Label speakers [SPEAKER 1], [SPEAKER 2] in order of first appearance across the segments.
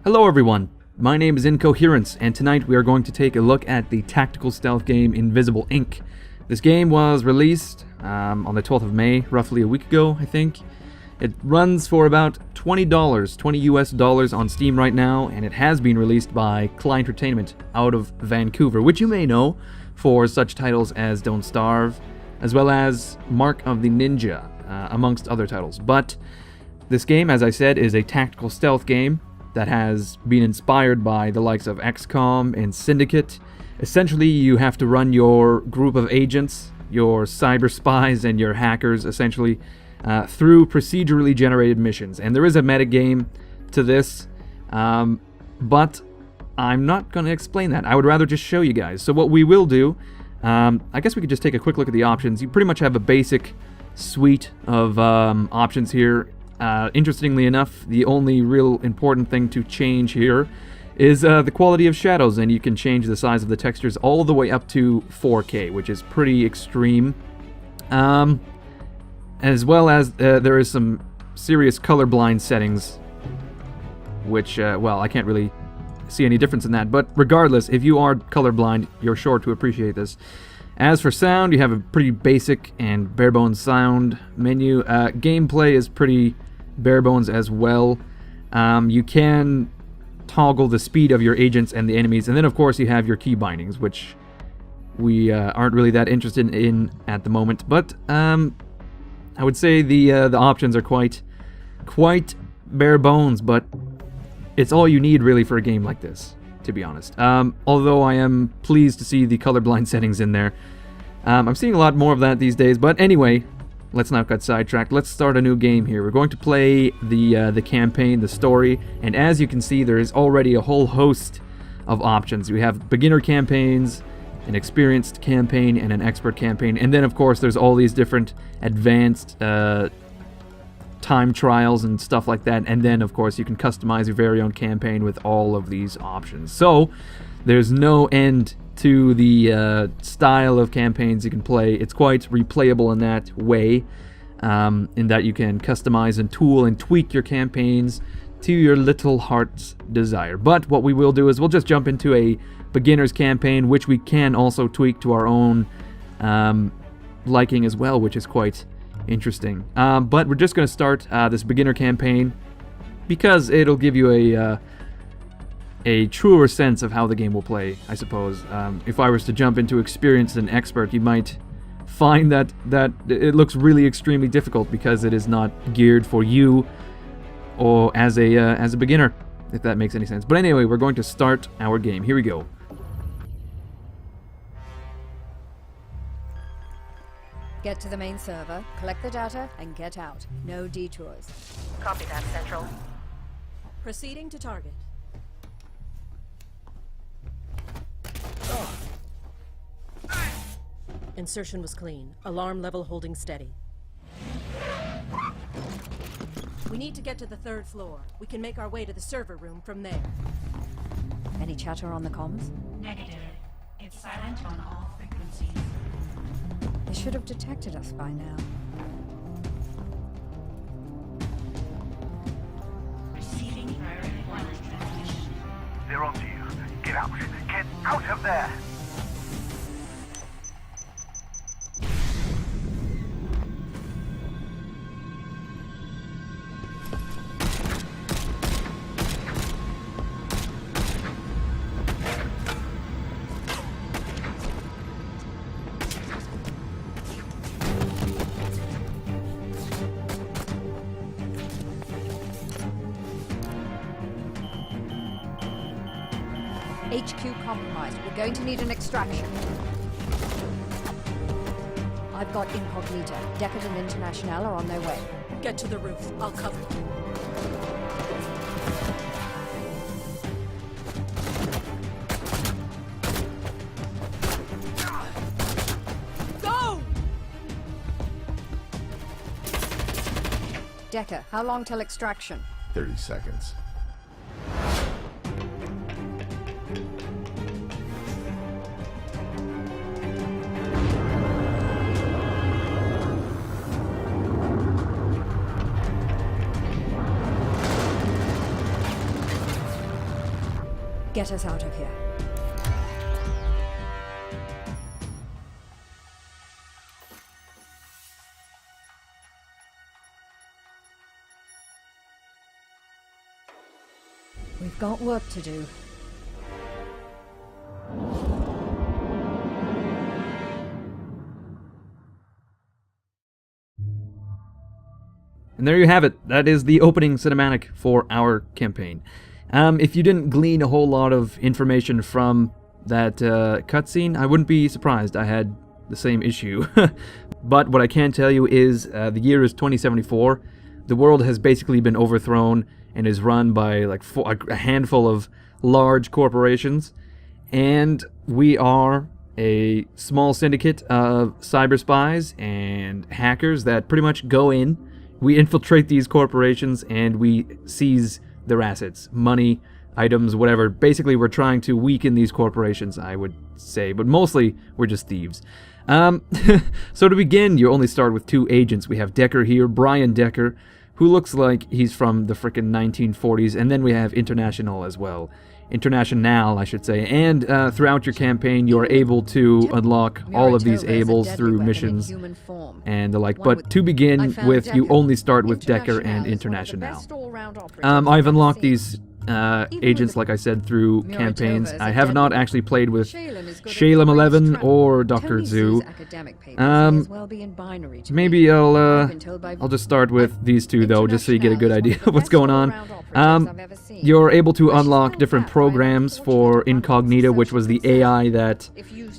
[SPEAKER 1] Hello everyone, my name is Incoherence, and tonight we are going to take a look at the tactical stealth game Invisible Ink. This game was released on the 12th of May, roughly a week ago, I think. It runs for about $20, 20 US dollars on Steam right now, and it has been released by Klei Entertainment out of Vancouver, which you may know for such titles as Don't Starve, as well as Mark of the Ninja, amongst other titles. But this game, as I said, is a tactical stealth game that has been inspired by the likes of X-COM and Syndicate. Essentially, you have to run your group of agents, your cyber spies and your hackers, essentially, through procedurally generated missions. And there is a metagame to this, but I'm not going to explain that. I would rather just show you guys. So what we will do, I guess we could just take a quick look at the options. You pretty much have a basic suite of options here. Interestingly enough, the only real important thing to change here is the quality of shadows, and you can change the size of the textures all the way up to 4K, which is pretty extreme. As well as there is some serious colorblind settings, which, well, I can't really see any difference in that, but regardless, if you are colorblind, you're sure to appreciate this. As for sound, you have a pretty basic and bare-bones sound menu. Gameplay is pretty bare-bones as well. You can toggle the speed of your agents and the enemies, and then of course you have your key bindings, which we aren't really that interested in at the moment, but I would say the options are quite bare-bones, but it's all you need really for a game like this, to be honest. Although I am pleased to see the colorblind settings in there. I'm seeing a lot more of that these days, but anyway, let's not get sidetracked. Let's start a new game here. We're going to play the campaign, the story, and as you can see, there is already a whole host of options. We have beginner campaigns, an experienced campaign, and an expert campaign, and then of course there's all these different advanced time trials and stuff like that, and then of course you can customize your very own campaign with all of these options. So there's no end to the style of campaigns you can play. It's quite replayable in that way, in that you can customize and tool and tweak your campaigns to your little heart's desire. But what we will do is we'll just jump into a beginner's campaign, which we can also tweak to our own liking as well, which is quite interesting. But we're just going to start this beginner campaign because it'll give you a truer sense of how the game will play, I suppose. If I was to jump into experienced and expert, you might find that it looks really extremely difficult because it is not geared for you or as a beginner, if that makes any sense. But anyway, we're going to start our game. Here we go.
[SPEAKER 2] Get to the main server, collect the data, and get out. No detours.
[SPEAKER 3] Copy that, Central.
[SPEAKER 4] Proceeding to target. Insertion was clean. Alarm level holding steady. We need to get to the 3rd floor. We can make our way to the server room from there.
[SPEAKER 2] Any chatter on the comms?
[SPEAKER 3] Negative. It's silent on all frequencies.
[SPEAKER 2] They should have detected us by now.
[SPEAKER 3] Receiving priority wireless transmission.
[SPEAKER 5] They're onto you. Get out. Get out of there!
[SPEAKER 2] HQ compromised. We're going to need an extraction. I've got Incognita. Deckard and International are on their way.
[SPEAKER 4] Get to the roof. I'll cover you. Go!
[SPEAKER 2] Decker, how long till extraction?
[SPEAKER 6] 30 seconds.
[SPEAKER 2] Get us out of here. We've got work to do.
[SPEAKER 1] And there you have it. That is the opening cinematic for our campaign. If you didn't glean a whole lot of information from that cutscene, I wouldn't be surprised. I had the same issue. But what I can tell you is the year is 2074. The world has basically been overthrown and is run by like a handful of large corporations. And we are a small syndicate of cyber spies and hackers that pretty much go in. We infiltrate these corporations and we seize their assets, money, items, whatever. Basically, we're trying to weaken these corporations, I would say, but mostly we're just thieves. So to begin, you only start with 2 agents. We have Decker here, Brian Decker, who looks like he's from the frickin' 1940s, and then we have International as well. International, I should say. And throughout your campaign, you're able to unlock all of these ables through missions and the like. But to begin with, you only start with Decker and International. I've unlocked these agents, like I said, through campaigns. I have not actually played with Shalem 11 or Dr. Zoo. Maybe I'll just start with these 2 though, just so you get a good idea of what's going on. You're able to unlock different programs for Incognita, which was the AI that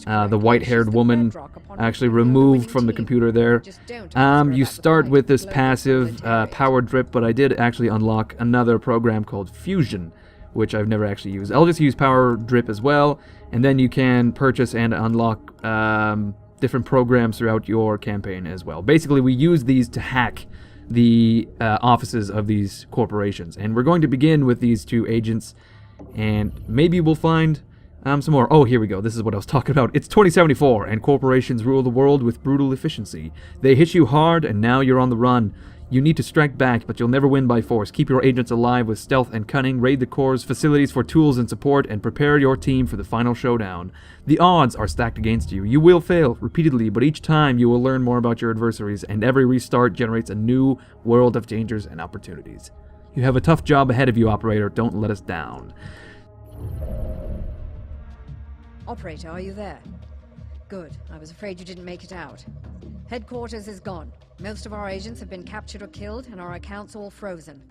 [SPEAKER 1] the white-haired woman actually removed from the computer there. You start with this passive power drip, but I did actually unlock another program called Fusion, which I've never actually used. I'll just use power drip as well, and then you can purchase and unlock different programs throughout your campaign as well. Basically, we use these to hack the offices of these corporations, and we're going to begin with these 2 agents, and maybe we'll find some more. Oh, here we go. This is what I was talking about. It's 2074, and corporations rule the world with brutal efficiency. They hit you hard, and now you're on the run. You need to strike back, but you'll never win by force. Keep your agents alive with stealth and cunning, raid the Corps' facilities for tools and support, and prepare your team for the final showdown. The odds are stacked against you. You will fail repeatedly, but each time you will learn more about your adversaries, and every restart generates a new world of dangers and opportunities. You have a tough job ahead of you, Operator. Don't let us down.
[SPEAKER 2] Operator, are you there? Good. I was afraid you didn't make it out. Headquarters is gone. Most of our agents have been captured or killed, and our accounts all frozen.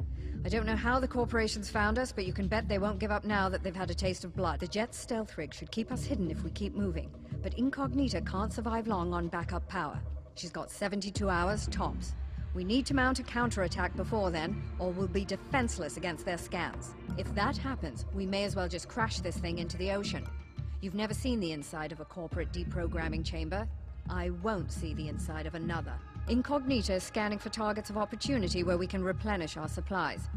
[SPEAKER 2] I don't know how the corporations found us, but you can bet they won't give up now that they've had a taste of blood. The Jet's stealth rig should keep us hidden if we keep moving, but Incognita can't survive long on backup power. She's got 72 hours, tops. We need to mount a counterattack before then, or we'll be defenseless against their scans. If that happens, we may as well just crash this thing into the ocean. You've never seen the inside of a corporate deprogramming chamber. I won't see the inside of another. Incognita is scanning for targets of opportunity where we can replenish our supplies.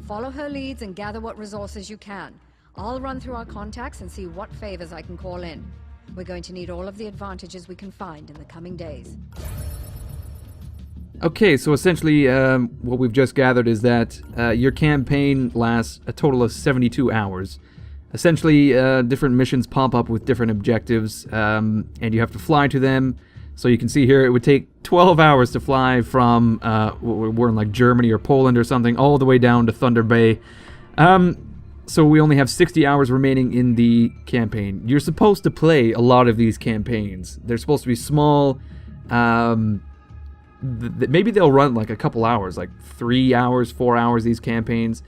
[SPEAKER 2] Follow her leads and gather what resources you can. I'll run through our contacts and see what favors I can call in. We're going to need all of the advantages we can find in the coming days.
[SPEAKER 1] Okay, so essentially what we've just gathered is that your campaign lasts a total of 72 hours. Essentially, different missions pop up with different objectives, and you have to fly to them. So you can see here, it would take 12 hours to fly from, we're in like Germany or Poland or something, all the way down to Thunder Bay. So we only have 60 hours remaining in the campaign. You're supposed to play a lot of these campaigns. They're supposed to be small. Maybe they'll run like a couple hours, like 3 hours, 4 hours, these campaigns.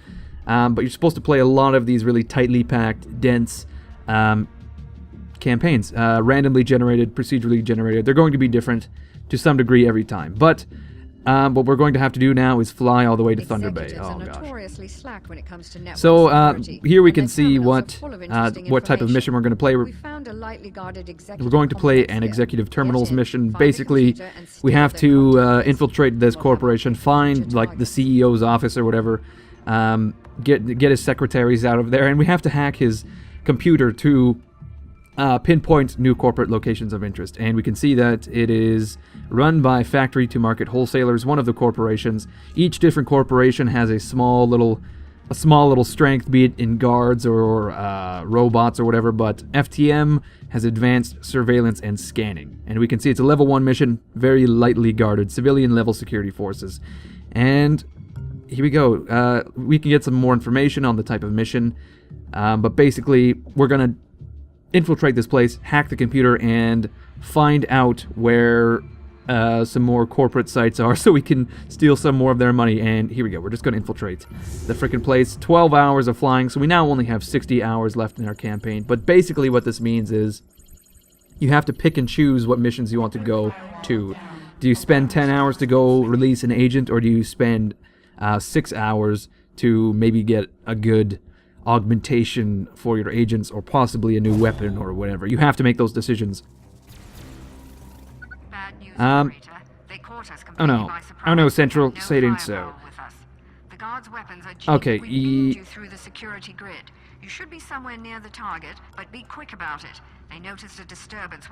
[SPEAKER 1] But you're supposed to play a lot of these really tightly packed, dense campaigns. Randomly generated, procedurally generated. They're going to be different to some degree every time. But what we're going to have to do now is fly all the way to Thunder Bay. Oh, gosh. So here we can see what type of mission we're going to play. We're going to play an executive terminals mission. Basically, we have to infiltrate this corporation, find like the CEO's office or whatever, get his secretaries out of there, and we have to hack his computer to pinpoint new corporate locations of interest. And we can see that it is run by factory to market wholesalers, one of the corporations. Each different corporation has a small little a small little strength, be it in guards or robots or whatever, but FTM has advanced surveillance and scanning. And we can see it's a level 1 mission, very lightly guarded, civilian level security forces. And here we go. We can get some more information on the type of mission, but basically we're going to infiltrate this place, hack the computer, and find out where some more corporate sites are so we can steal some more of their money. And here we go. We're just going to infiltrate the frickin' place. 12 hours of flying, so we now only have 60 hours left in our campaign. But basically what this means is you have to pick and choose what missions you want to go to. Do you spend 10 hours to go release an agent, or do you spend 6 hours to maybe get a good augmentation for your agents, or possibly a new weapon or whatever? You have to make those decisions.
[SPEAKER 2] Bad news, operator. They caught us
[SPEAKER 1] Oh no.
[SPEAKER 2] completely by surprise.
[SPEAKER 1] Oh no, Central,
[SPEAKER 2] No
[SPEAKER 1] say it ain't so.
[SPEAKER 2] firewall with us. The guards' weapons are cheap.
[SPEAKER 1] Okay,
[SPEAKER 2] We beamed you through the security grid. You should be somewhere near the target, but be quick about it. They noticed a disturbance.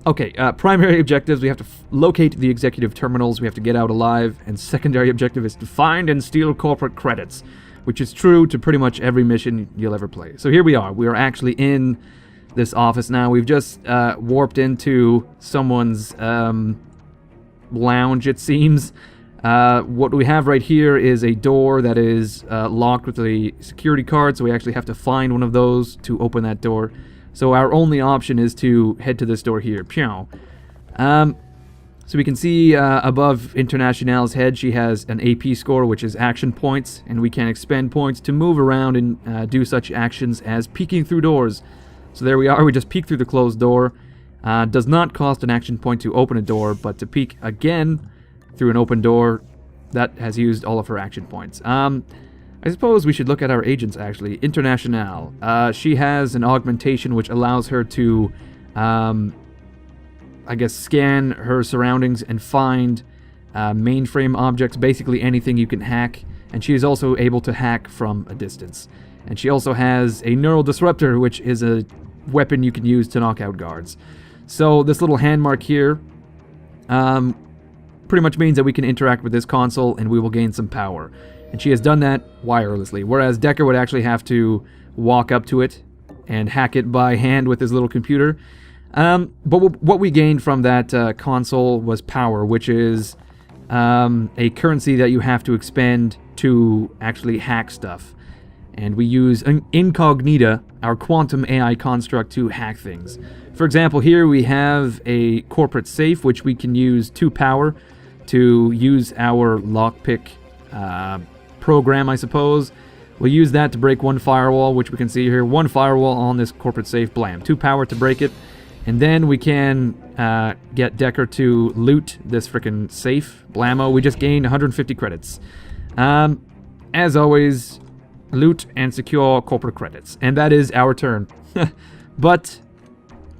[SPEAKER 1] Okay, primary objectives, we have to locate the executive terminals, we have to get out alive, and secondary objective is to find and steal corporate credits, which is true to pretty much every mission you'll ever play. So here we are. We are actually in this office now. We've just warped into someone's lounge, it seems. What we have right here is a door that is locked with a security card, so we actually have to find one of those to open that door. So our only option is to head to this door here. Pew. So we can see above International's head, she has an AP score, which is action points, and we can expend points to move around and do such actions as peeking through doors. So there we are, we just peek through the closed door. Does not cost an action point to open a door, but to peek again through an open door, that has used all of her action points. I suppose we should look at our agents, actually. International. She has an augmentation which allows her to, I guess, scan her surroundings and find mainframe objects, basically anything you can hack. And she is also able to hack from a distance. And she also has a neural disruptor, which is a weapon you can use to knock out guards. So this little hand mark here pretty much means that we can interact with this console and we will gain some power. And she has done that wirelessly, whereas Decker would actually have to walk up to it and hack it by hand with his little computer. But what we gained from that console was power, which is a currency that you have to expend to actually hack stuff. And we use Incognita, our quantum AI construct, to hack things. For example, here we have a corporate safe, which we can use 2 power to use our lockpick program, I suppose. We'll use that to break 1 firewall, which we can see here. 1 firewall on this corporate safe, blam. 2 power to break it. And then we can get Decker to loot this frickin' safe, blammo. We just gained 150 credits. As always, loot and secure corporate credits. And that is our turn. But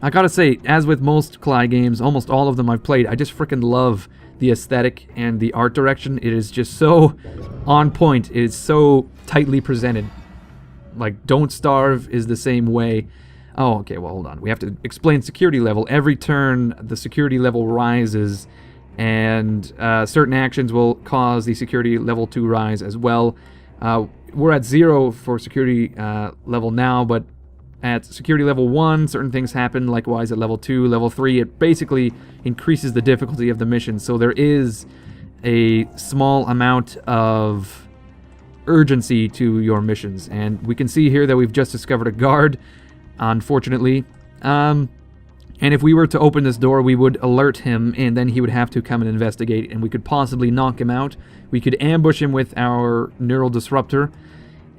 [SPEAKER 1] I gotta say, as with most Klei games, almost all of them I've played, I just frickin' love the aesthetic and the art direction. It is just so on point. It is so tightly presented. Like, Don't Starve is the same way. Oh, okay, well, hold on. We have to explain security level. Every turn, the security level rises, and certain actions will cause the security level to rise as well. We're at 0 for security level now, but at security level 1, certain things happen. Likewise, at level 2, level 3, it basically increases the difficulty of the mission. So there is a small amount of urgency to your missions. And we can see here that we've just discovered a guard, unfortunately. And if we were to open this door, we would alert him, and then he would have to come and investigate, and we could possibly knock him out. We could ambush him with our neural disruptor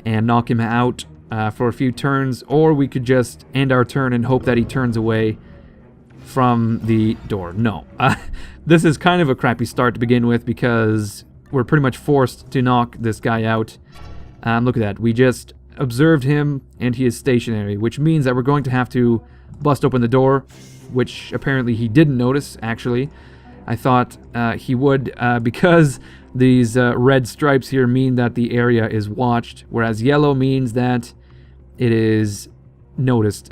[SPEAKER 1] and knock him out for a few turns, or we could just end our turn and hope that he turns away from the door. No. This is kind of a crappy start to begin with, because we're pretty much forced to knock this guy out. Look at that. We just observed him, and he is stationary, which means that we're going to have to bust open the door, which apparently he didn't notice, actually. I thought he would, because these red stripes here mean that the area is watched, whereas yellow means that it is noticed.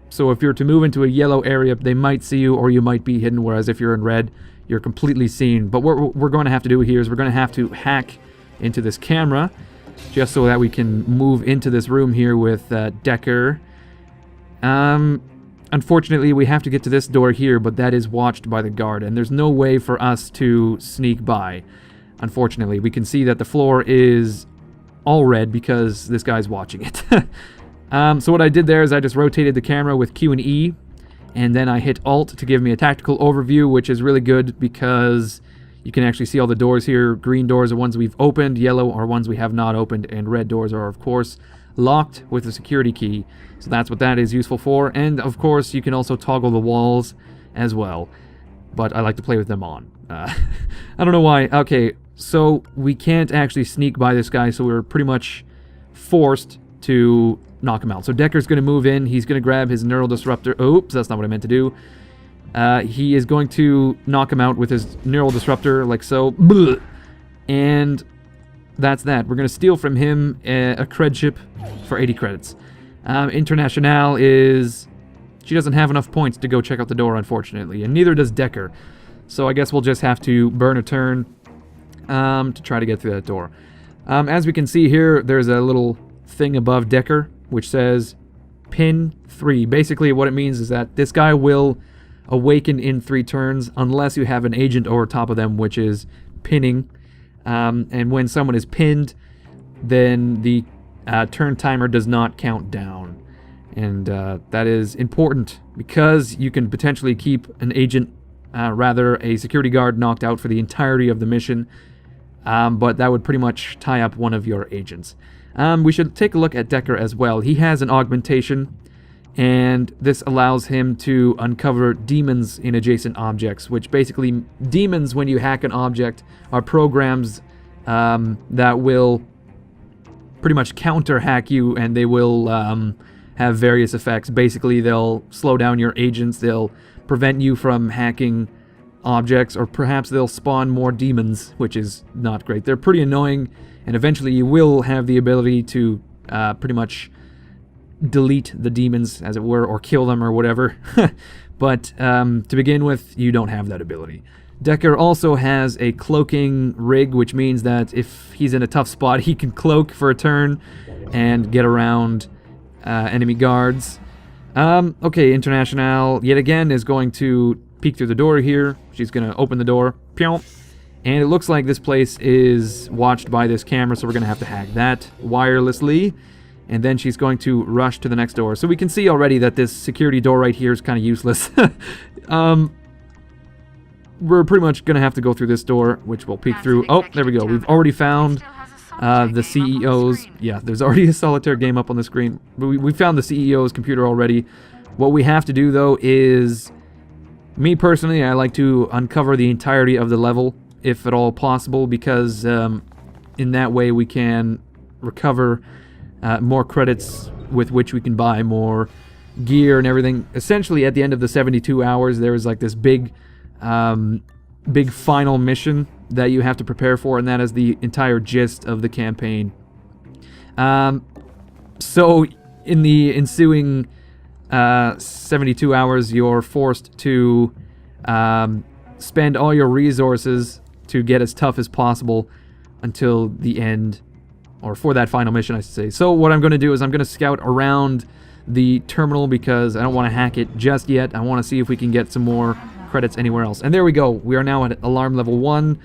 [SPEAKER 1] So if you're to move into a yellow area, they might see you, or you might be hidden, whereas if you're in red, you're completely seen. But what we're going to have to do here is we're going to have to hack into this camera, just so that we can move into this room here with Decker. Unfortunately, we have to get to this door here, but that is watched by the guard, and there's no way for us to sneak by. Unfortunately, we can see that the floor is all red because this guy's watching it. So what I did there is I just rotated the camera with Q and E, and then I hit Alt to give me a tactical overview, which is really good because you can actually see all the doors here. Green doors are ones we've opened, yellow are ones we have not opened, and red doors are, of course, locked with a security key. So that's what that is useful for. And, of course, you can also toggle the walls as well. But I like to play with them on. I don't know why. Okay, so we can't actually sneak by this guy, so we're pretty much forced to knock him out. So Decker's going to move in. He's going to grab his neural disruptor. Oops, that's not what I meant to do. He is going to knock him out with his neural disruptor, like so. And that's that. We're going to steal from him a cred chip for 80 credits. Internationale is... She doesn't have enough points to go check out the door, unfortunately. And neither does Decker. So I guess we'll just have to burn a turn to try to get through that door. As we can see here, there's a little thing above Decker, which says pin 3. Basically, what it means is that this guy will awaken in 3 turns unless you have an agent over top of them, which is pinning. And when someone is pinned, then the turn timer does not count down. And that is important because you can potentially keep an agent, rather a security guard, knocked out for the entirety of the mission. But that would pretty much tie up one of your agents. We should take a look at Decker as well. He has an augmentation, and this allows him to uncover demons in adjacent objects, which basically, demons, when you hack an object, are programs that will pretty much counter-hack you, and they will have various effects. Basically, they'll slow down your agents, they'll prevent you from hacking objects, or perhaps they'll spawn more demons, which is not great. They're pretty annoying, and eventually you will have the ability to pretty much delete the demons, as it were, or kill them or whatever. But to begin with, you don't have that ability. Decker also has a cloaking rig, which means that if he's in a tough spot, he can cloak for a turn and get around enemy guards. Okay, Internationale, yet again, is going to peek through the door here. She's going to open the door. And it looks like this place is watched by this camera, so we're going to have to hack that wirelessly. And then she's going to rush to the next door. So we can see already that this security door right here is kind of useless. We're pretty much going to have to go through this door, which we'll peek through. Oh, there we go. We've already found the CEO's. Yeah, there's already a solitaire game up on the screen. We found the CEO's computer already. What we have to do, though, is... Me personally, I like to uncover the entirety of the level, if at all possible, because in that way we can recover more credits with which we can buy more gear and everything. Essentially, at the end of the 72 hours, there is like this big final mission that you have to prepare for, and that is the entire gist of the campaign. So in the ensuing 72 hours, you're forced to spend all your resources to get as tough as possible until the end, or for that final mission, I should say. So what I'm going to do is I'm going to scout around the terminal because I don't want to hack it just yet. I want to see if we can get some more credits anywhere else. And there we go. We are now at alarm level 1,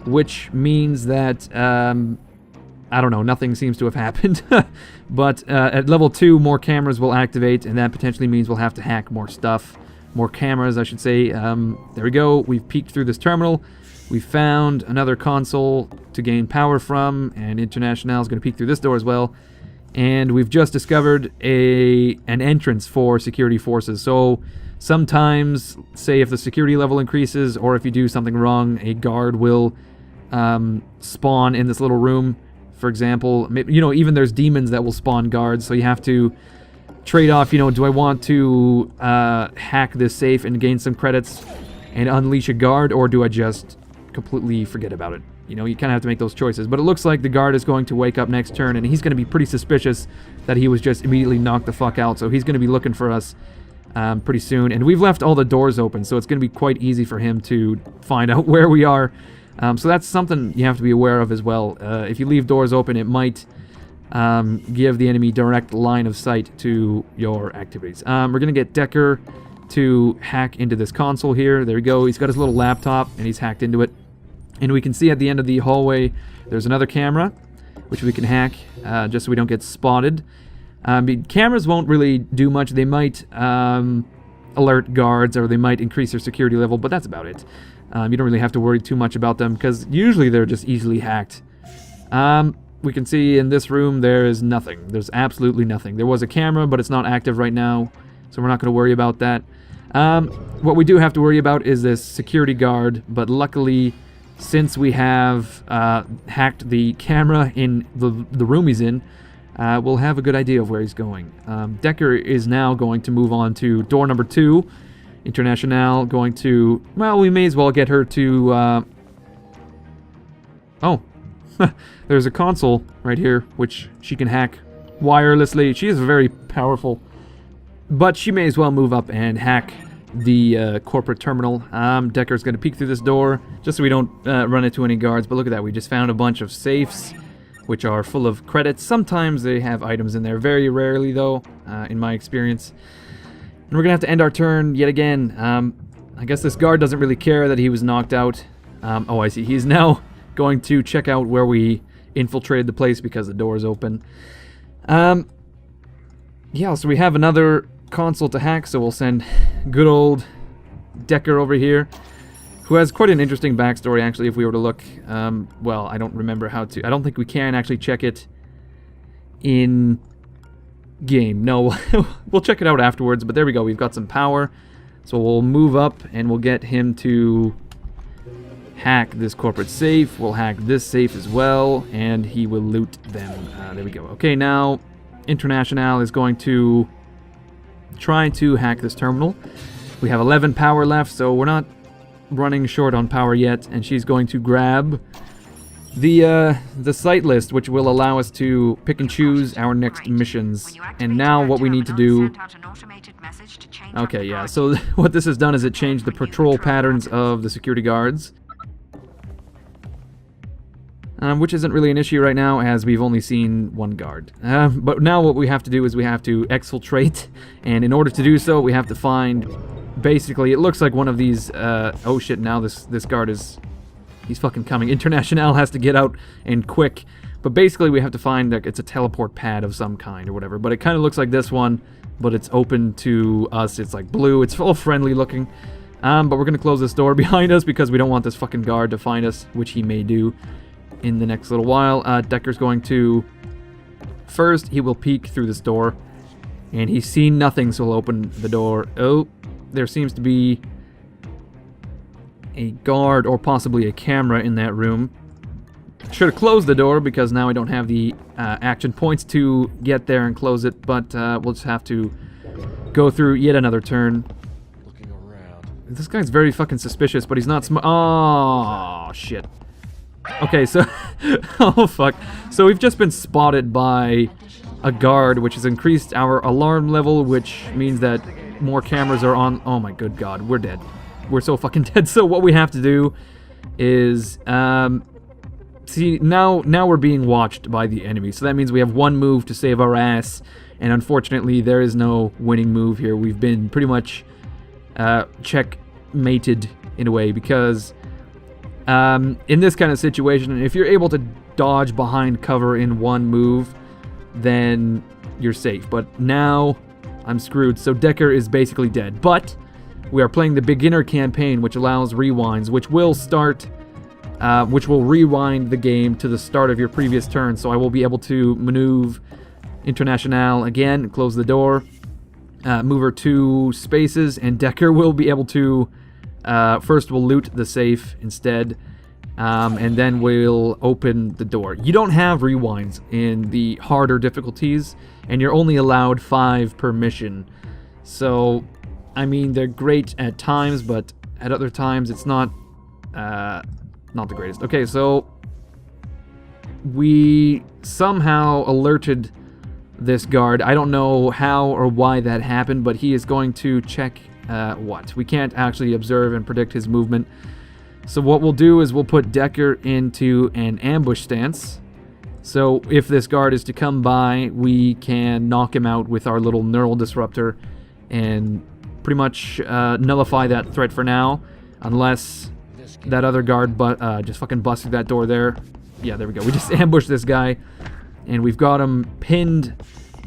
[SPEAKER 1] which means that, I don't know, nothing seems to have happened. But at level 2, more cameras will activate, and that potentially means we'll have to hack more stuff. More cameras, I should say. There we go. We've peeked through this terminal. We found another console to gain power from, and Internationale is going to peek through this door as well. And we've just discovered an entrance for security forces. So sometimes, say if the security level increases, or if you do something wrong, a guard will spawn in this little room. For example, you know, even there's demons that will spawn guards, so you have to trade off, you know, do I want to hack this safe and gain some credits and unleash a guard, or do I just completely forget about it? You know, you kind of have to make those choices. But it looks like the guard is going to wake up next turn, and he's going to be pretty suspicious that he was just immediately knocked the fuck out, so he's going to be looking for us pretty soon. And we've left all the doors open, so it's going to be quite easy for him to find out where we are. So that's something you have to be aware of as well. If you leave doors open, it might give the enemy direct line of sight to your activities. We're going to get Decker to hack into this console here. There we go. He's got his little laptop, and he's hacked into it. And we can see at the end of the hallway, there's another camera, which we can hack, just so we don't get spotted. Cameras won't really do much. They might alert guards, or they might increase their security level, but that's about it. You don't really have to worry too much about them, because usually they're just easily hacked. We can see in this room there is nothing. There's absolutely nothing. There was a camera, but it's not active right now, so we're not going to worry about that. What we do have to worry about is this security guard, but luckily, since we have hacked the camera in the room he's in, we'll have a good idea of where he's going. Decker is now going to move on to door number 2. International going to... Well, we may as well get her to... Oh. There's a console right here, which she can hack wirelessly. She is very powerful. But she may as well move up and hack the corporate terminal. Decker's going to peek through this door, just so we don't run into any guards. But look at that, we just found a bunch of safes, which are full of credits. Sometimes they have items in there, very rarely though, in my experience. And we're going to have to end our turn yet again. I guess this guard doesn't really care that he was knocked out. Oh, I see. He's now going to check out where we infiltrated the place because the door is open. Yeah, so we have another console to hack, so we'll send good old Decker over here, who has quite an interesting backstory, actually, if we were to look. Well, I don't remember how to... I don't think we can actually check it in game. No, we'll check it out afterwards, but there we go. We've got some power, so we'll move up, and we'll get him to hack this corporate safe. We'll hack this safe as well, and he will loot them. There we go. Okay, now International is going to try to hack this terminal. We have 11 power left, so we're not running short on power yet, and she's going to grab the site list, which will allow us to pick and choose our next missions. And now what we need to do... Okay, yeah, so what this has done is it changed the patrol patterns of the security guards, which isn't really an issue right now, as we've only seen one guard. But now what we have to do is we have to exfiltrate, and in order to do so, we have to find... Basically, it looks like one of these... oh shit, now this guard is... He's fucking coming. International has to get out, and quick. But basically, we have to find... Like, it's a teleport pad of some kind, or whatever. But it kind of looks like this one, but it's open to us. It's like blue. It's all friendly looking. But we're going to close this door behind us, because we don't want this fucking guard to find us, which he may do in the next little while. Decker's going to... First, he will peek through this door, and he's seen nothing, so he'll open the door. Oh, there seems to be a guard or possibly a camera in that room. Should have closed the door, because now I don't have the action points to get there and close it, but we'll just have to go through yet another turn.
[SPEAKER 6] Looking around.
[SPEAKER 1] This guy's very fucking suspicious, but he's not Oh, shit. Okay, so... oh, fuck. So we've just been spotted by a guard, which has increased our alarm level, which means that more cameras are on... Oh my good god, we're dead. We're so fucking dead. So what we have to do is... see, now we're being watched by the enemy. So that means we have one move to save our ass. And unfortunately, there is no winning move here. We've been pretty much checkmated in a way, because... in this kind of situation, if you're able to dodge behind cover in one move, then you're safe. But now I'm screwed. So Decker is basically dead. But we are playing the beginner campaign, which allows rewinds, which will start, which will rewind the game to the start of your previous turn. So I will be able to maneuver International again, close the door, move her 2 spaces, and Decker will be able to... first we'll loot the safe instead, and then we'll open the door. You don't have rewinds in the harder difficulties, and you're only allowed 5 per mission. So, I mean, they're great at times, but at other times it's not the greatest. Okay, so we somehow alerted this guard. I don't know how or why that happened, but he is going to check... what? We can't actually observe and predict his movement. So what we'll do is we'll put Decker into an ambush stance. So if this guard is to come by, we can knock him out with our little neural disruptor and pretty much nullify that threat for now, unless that other guard just fucking busted that door there. Yeah, there we go. We just ambushed this guy, and we've got him pinned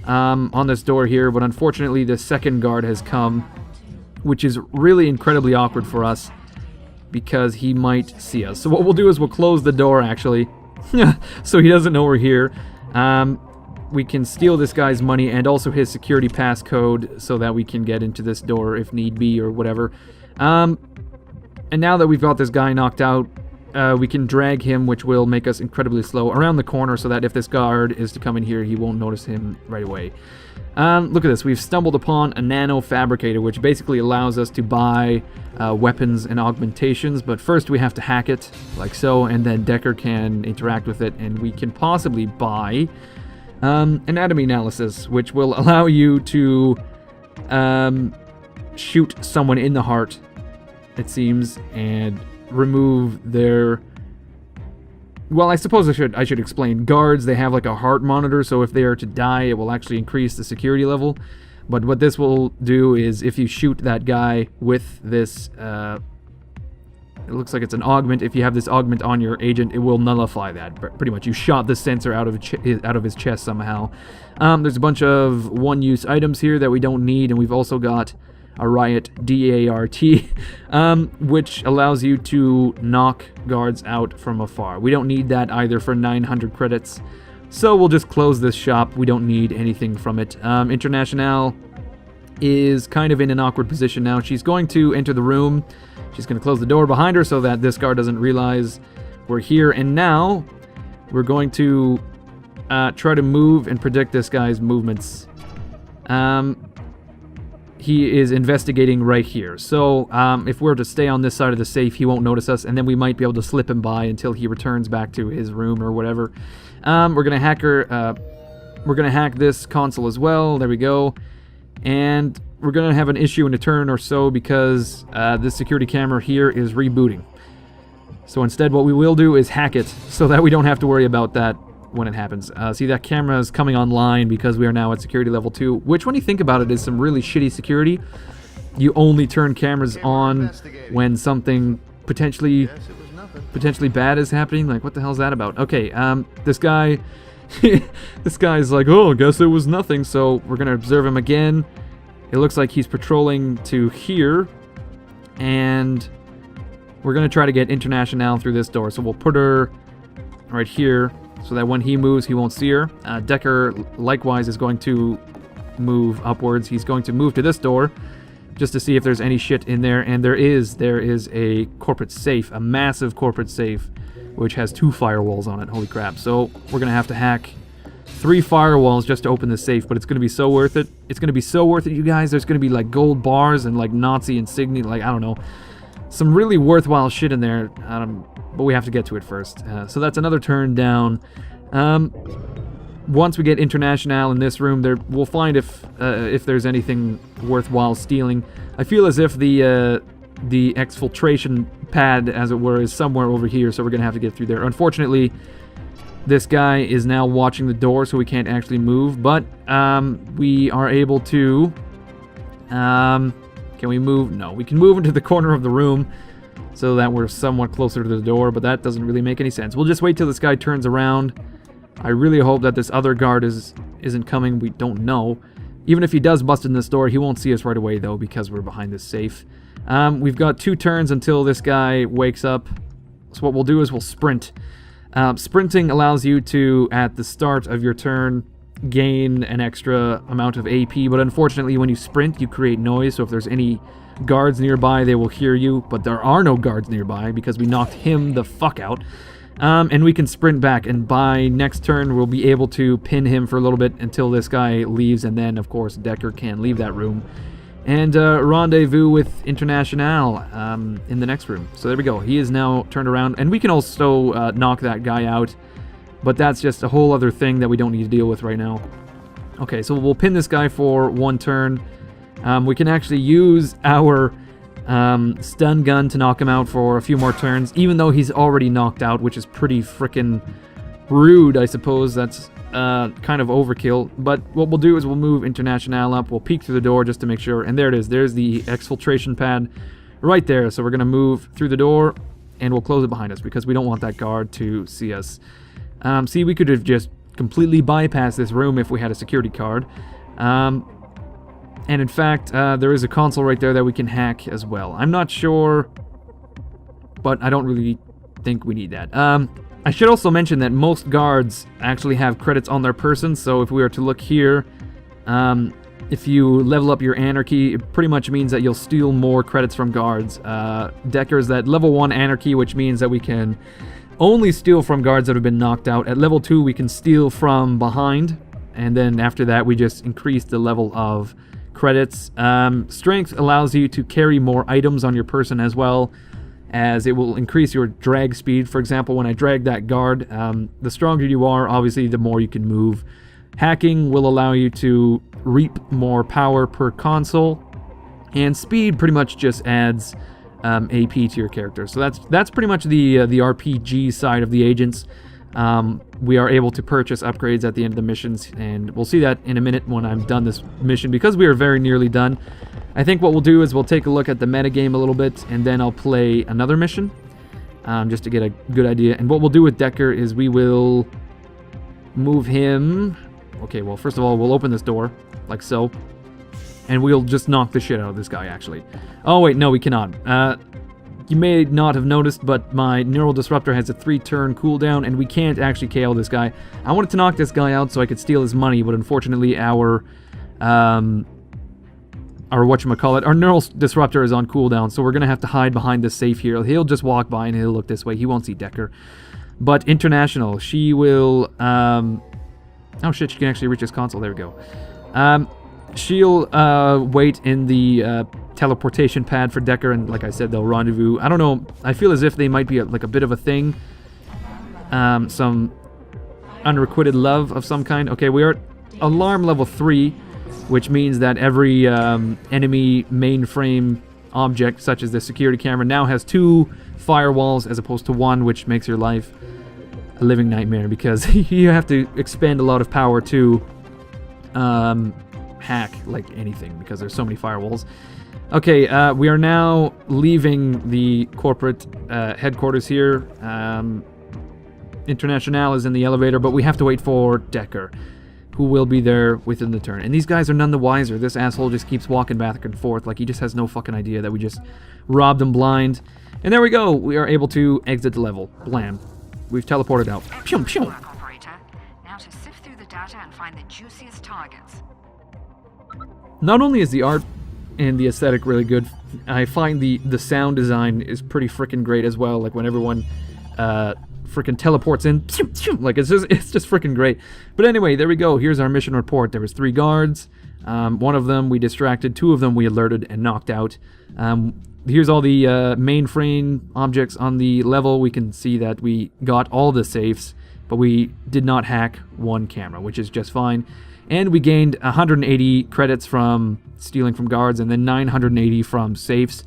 [SPEAKER 1] on this door here, but unfortunately the second guard has come, which is really incredibly awkward for us because he might see us. So what we'll do is we'll close the door, actually, so he doesn't know we're here. We can steal this guy's money and also his security passcode so that we can get into this door if need be or whatever. And now that we've got this guy knocked out, we can drag him, which will make us incredibly slow, around the corner so that if this guard is to come in here, he won't notice him right away. Look at this. We've stumbled upon a nano fabricator, which basically allows us to buy weapons and augmentations, but first we have to hack it, like so, and then Decker can interact with it, and we can possibly buy anatomy analysis, which will allow you to shoot someone in the heart, it seems, and remove their... Well, I suppose I should explain. Guards, they have like a heart monitor, so if they are to die, it will actually increase the security level. But what this will do is if you shoot that guy with this, it looks like it's an augment. If you have this augment on your agent, it will nullify that. Pretty much, you shot the sensor out of his chest somehow. There's a bunch of one-use items here that we don't need, and we've also got a riot D-A-R-T, which allows you to knock guards out from afar. We don't need that either for 900 credits, so we'll just close this shop. We don't need anything from it. Internationale is kind of in an awkward position now. She's going to enter the room. She's going to close the door behind her so that this guard doesn't realize we're here, and now we're going to try to move and predict this guy's movements. He is investigating right here. So if we're to stay on this side of the safe, he won't notice us, and then we might be able to slip him by until he returns back to his room or whatever. We're gonna hack this console as well. There we go. And we're gonna have an issue in a turn or so because this security camera here is rebooting. So instead, what we will do is hack it so that we don't have to worry about that when it happens. See, that camera is coming online because we are now at security level 2, which when you think about it is some really shitty security. You only turn cameras on when something potentially bad is happening. Like, what the hell is that about? Okay, this guy this guy's like, oh, I guess it was nothing, so we're gonna observe him again. It looks like he's patrolling to here, and we're gonna try to get Internationale through this door. So we'll put her right here so that when he moves, he won't see her. Decker, likewise, is going to move upwards. He's going to move to this door just to see if there's any shit in there, and there is a corporate safe, a massive corporate safe, which has 2 firewalls on it. Holy crap. So we're going to have to hack 3 firewalls just to open the safe, but it's going to be so worth it. It's going to be so worth it, you guys. There's going to be like gold bars and like Nazi insignia, like, I don't know, some really worthwhile shit in there. But we have to get to it first. So that's another turn down. Once we get Internationale in this room, we'll find if there's anything worthwhile stealing. I feel as if the exfiltration pad, as it were, is somewhere over here, so we're gonna have to get through there. Unfortunately, this guy is now watching the door, so we can't actually move. But we are able to. Can we move? No, we can move into the corner of the room so that we're somewhat closer to the door, but that doesn't really make any sense. We'll just wait till this guy turns around. I really hope that this other guard isn't coming. We don't know. Even if he does bust in this door, he won't see us right away, though, because we're behind this safe. We've got 2 turns until this guy wakes up. So what we'll do is we'll sprint. Sprinting allows you to, at the start of your turn, gain an extra amount of AP, but unfortunately when you sprint, you create noise, so if there's any guards nearby, they will hear you, but there are no guards nearby because we knocked him the fuck out. And we can sprint back, and by next turn we'll be able to pin him for a little bit until this guy leaves, and then of course Decker can leave that room and rendezvous with Internationale in the next room. So there we go. He is now turned around, and we can also knock that guy out, but that's just a whole other thing that we don't need to deal with right now. Okay, so we'll pin this guy for 1 turn. We can actually use our stun gun to knock him out for a few more turns, even though he's already knocked out, which is pretty freaking rude, I suppose. That's kind of overkill. But what we'll do is we'll move International up. We'll peek through the door just to make sure. And there it is. There's the exfiltration pad right there. So we're going to move through the door, and we'll close it behind us because we don't want that guard to see us. See, we could have just completely bypassed this room if we had a security card. And in fact, there is a console right there that we can hack as well. I'm not sure, but I don't really think we need that. I should also mention that most guards actually have credits on their person, so if we were to look here, if you level up your anarchy, it pretty much means that you'll steal more credits from guards. Decker's that level 1 anarchy, which means that we can only steal from guards that have been knocked out. At level 2, we can steal from behind, and then after that, we just increase the level of credits. Strength allows you to carry more items on your person as well, as it will increase your drag speed. For example, when I drag that guard, the stronger you are, obviously, the more you can move. Hacking will allow you to reap more power per console, and speed pretty much just adds AP to your character. So that's pretty much the RPG side of the agents. We are able to purchase upgrades at the end of the missions, and we'll see that in a minute when I'm done this mission, because we are very nearly done. I think what we'll do is we'll take a look at the metagame a little bit, and then I'll play another mission, just to get a good idea. And what we'll do with Decker is we will move him. Okay, well, first of all, we'll open this door, like so, and we'll just knock the shit out of this guy, actually. Oh, wait, no, we cannot. You may not have noticed, but my neural disruptor has a 3-turn cooldown, and we can't actually KO this guy. I wanted to knock this guy out so I could steal his money, but unfortunately our whatchamacallit, our neural disruptor is on cooldown, so we're gonna have to hide behind this safe here. He'll just walk by and he'll look this way. He won't see Decker. But International, she will... oh shit, she can actually reach his console. There we go. She'll wait in the teleportation pad for Decker, and like I said, they'll rendezvous. I don't know, I feel as if they might be like a bit of a thing. Some unrequited love of some kind. Okay, we are at alarm level 3, which means that every enemy mainframe object, such as the security camera, now has 2 firewalls as opposed to 1, which makes your life a living nightmare, because you have to expend a lot of power to hack like anything, because there's so many firewalls. Okay, we are now leaving the corporate headquarters here. International is in the elevator, but we have to wait for Decker, who will be there within the turn. And these guys are none the wiser. This asshole just keeps walking back and forth like he just has no fucking idea that we just robbed him blind. And there we go. We are able to exit the level. Blam. We've teleported out. Pew, pew.
[SPEAKER 3] Work, operator. Now to sift through the data and find the juiciest targets.
[SPEAKER 1] Not only is the art and the aesthetic really good, I find the sound design is pretty freaking great as well. Like when everyone freaking teleports in, like it's just freaking great. But anyway, there we go. Here's our mission report. There was 3 guards. One of them we distracted, 2 of them we alerted and knocked out. Here's all the mainframe objects on the level. We can see that we got all the safes, but we did not hack 1 camera, which is just fine. And we gained 180 credits from stealing from guards, and then 980 from safes,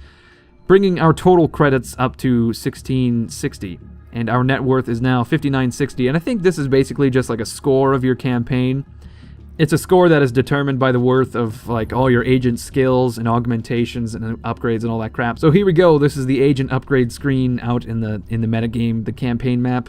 [SPEAKER 1] bringing our total credits up to 1660. And our net worth is now 5960. And I think this is basically just like a score of your campaign. It's a score that is determined by the worth of like all your agent skills and augmentations and upgrades and all that crap. So here we go. This is the agent upgrade screen out in the metagame, the campaign map.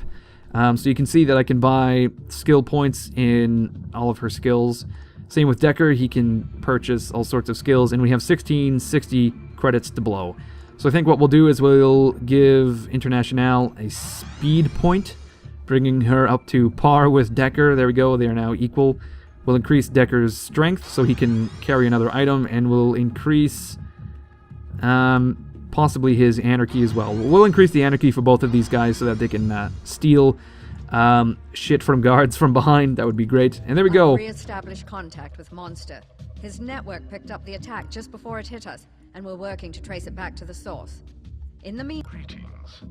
[SPEAKER 1] So you can see that I can buy skill points in all of her skills. Same with Decker, he can purchase all sorts of skills, and we have 1660 credits to blow. So I think what we'll do is we'll give International a speed point, bringing her up to par with Decker. There we go, they are now equal. We'll increase Decker's strength so he can carry another item, and we'll increase possibly his anarchy as well. We'll increase the anarchy for both of these guys so that they can steal shit from guards from behind. That would be great. And there we go.
[SPEAKER 2] Re-established contact with Monster. His network picked up the attack just before it hit us, and we're working to trace it back to the source. In the meantime...
[SPEAKER 5] Greetings.